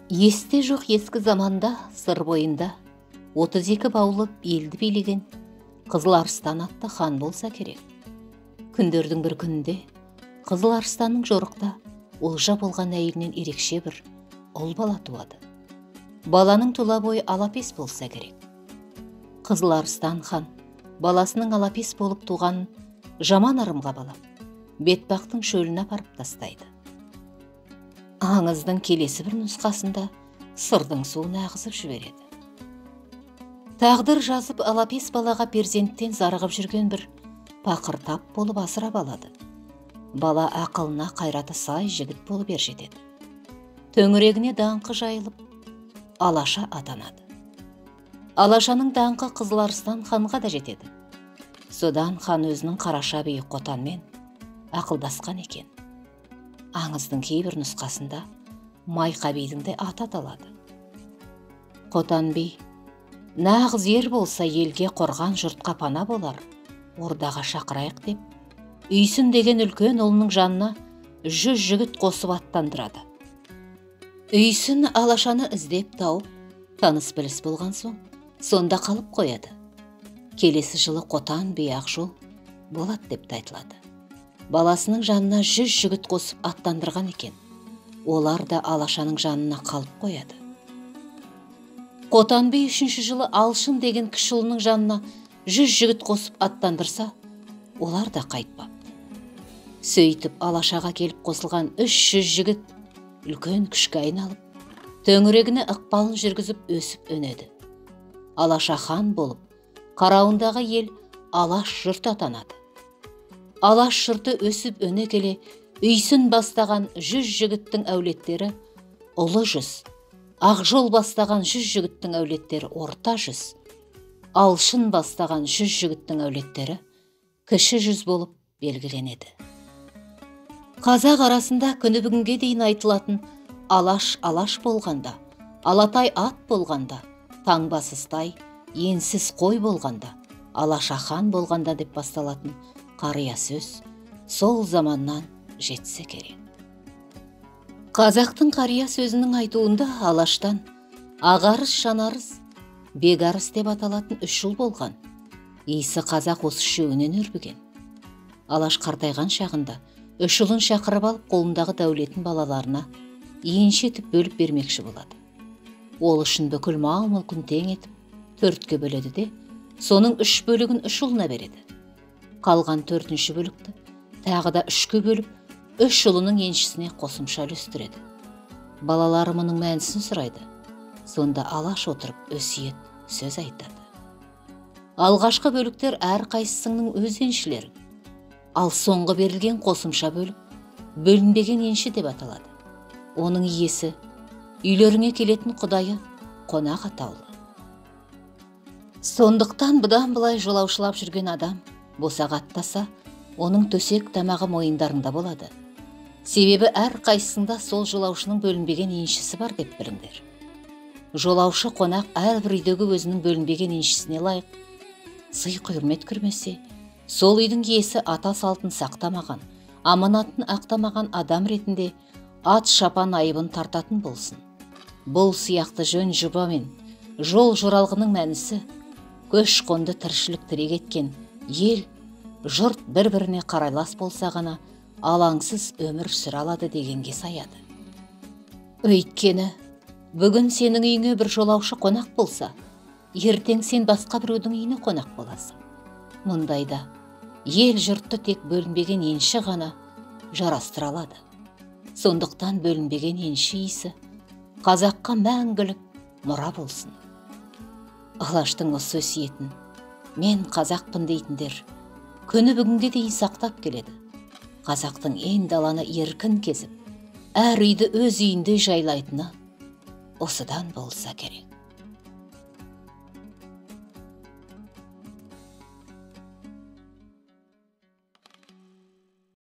Есте жоқ ескі заманда сыр бойында 32 баулып елді билеген Қызыл Арыстан атты хан болса керек. Күндердің бір күнінде Қызыл Арыстанның жорықта олжа болған әйелінен ерекше бір ұл бала туады. Баланың тұла бойы алапес болса керек. Қызыл Арыстан хан баласының алапес болып туғанын жаман ырымға балап, бетпақтың шөліне апарып тастайды. Аңыздың келесі бір нұсқасында сырдың суын ағызып жібереді. Тағдыр жазып алапес балаға перзенттен зарығып жүрген бір пақыр тап болып асырап алады. Бала ақылына қайраты сай жігіт болып ержетеді. Төңірегіне даңқы жайылып, Алаша атанады. Алашаның даңқы Қызыл Арыстан ханға да жетеді. Содан хан өзінің қараша биі Қотанмен ақылдасқан екен. Аңыздың кейбір нұсқасында Майқа бидің де аты аталады. Қотан би, нағыз ер болса елге қорған жұртқа пана болар, ордаға шақырайық деп, Үйсін деген үлкен ұлының жанына 100 жігіт қосып аттандырады. Үйсін Алашаны іздеп тауып, таныс біліс болған соң, сонда қалып қояды. Келесі жылы Қотан би Ақжол болады деп айтылады. Баласының жанына 100 жігіт қосып аттандырған екен. Олар да Алашаның жанына қалып қояды. Қотан би 3-ші жылы Алшын деген кіші ұлының жанына 100 жігіт қосып аттандырса, олар да қайтпапты. Сөйтіп Алашаға келіп қосылған 300 жігіт үлкен күшке айналып, төңірегіне ықпалын жүргізіп өсіп өнеді. Алаша хан болып, қарауындағы ел Алаш жұрт атанады. Алаш жұрты өсіп өне келе, Үйсін бастаған 100 жігіттің әулеттері ұлы жүз, Ақжол бастаған 100 жігіттің әулеттері орта жүз, Алшын бастаған 100 жігіттің әулеттері кіші жүз болып белгіленеді. Қазақ арасында күні бүгінге дейін айтылатын Алаш болғанда, Алатай ат болғанда, таңбасыз тай, енсіз қой болғанда, Алаша хан болғанда деп басталатын қария сөз сол заманнан жетсе керек. Қазақтың қария сөзінің айтуында Алаштан Ағарыс, Жанарыс, Бегарыс деп аталатын 3 ұл болған. Исі қазақ осы үшеуінен өрбіген. Алаш қартайған шағында 3 ұлын шақырып алып, қолындағы дәулетін балаларына енші етіп бөліп бермекші болады. Ол үшін бүкіл мал-мүлкін тең етіп 4-ке бөледі де, соның 3 бөлігін 3 ұлына береді. Қалған 4-ші бөлікті тағы да 3-ке бөліп, 3 ұлының еншісіне қосымша үлестіреді. Балалары мұның мәнісін сұрайды. Сонда Алаш отырып өсиет сөз айтады. Алғашқы бөліктер әр қайсысының өз еншілері, ал соңғы берілген қосымша бөлік бөлінбеген енші деп аталады. Оның иесі үйлеріңе келетін құдайы қонақ атаулы. Сондықтан бұдан былай жолаушылап жүрген адам босағаттаса, оның төсек тамағы мойындарында болады. Себебі әр қайсысында сол жолаушының бөлінбеген еншісі бар деп біліңдер. Жолаушы қонақ әрбір үйдегі өзінің бөлінбеген еншісіне лайық сый құрмет көрмесе, сол үйдің иесі ата салтын сақтамаған, аманатын ақтамаған адам ретінде ат шапан айыбын тартатын болсын. Бұл сияқты жөн жұба мен жол жоралғының мәнісі көш қонды тіршілік тірек еткен ел, жұрт бір-біріне қарайлас болса ғана алаңсыз өмір сүре алады дегенге саяды. Өйткені бүгін сенің үйіңе бір жолаушы қонақ болса, ертең сен басқа біреудің үйіне қонақ боласың. Мұндайда ел жұртты тек бөлінбеген енші ғана жарастыра алады. Сондықтан бөлінбеген енші иісі қазаққа мәңгілік мұра болсын. Алаштың осы өсиетін мен қазақпын дейтіндер күні бүгінге дейін сақтап келеді. Қазақтың ен даланы еркін кезіп, әр үйді өз үйінде жайлайтыны осыдан болса керек.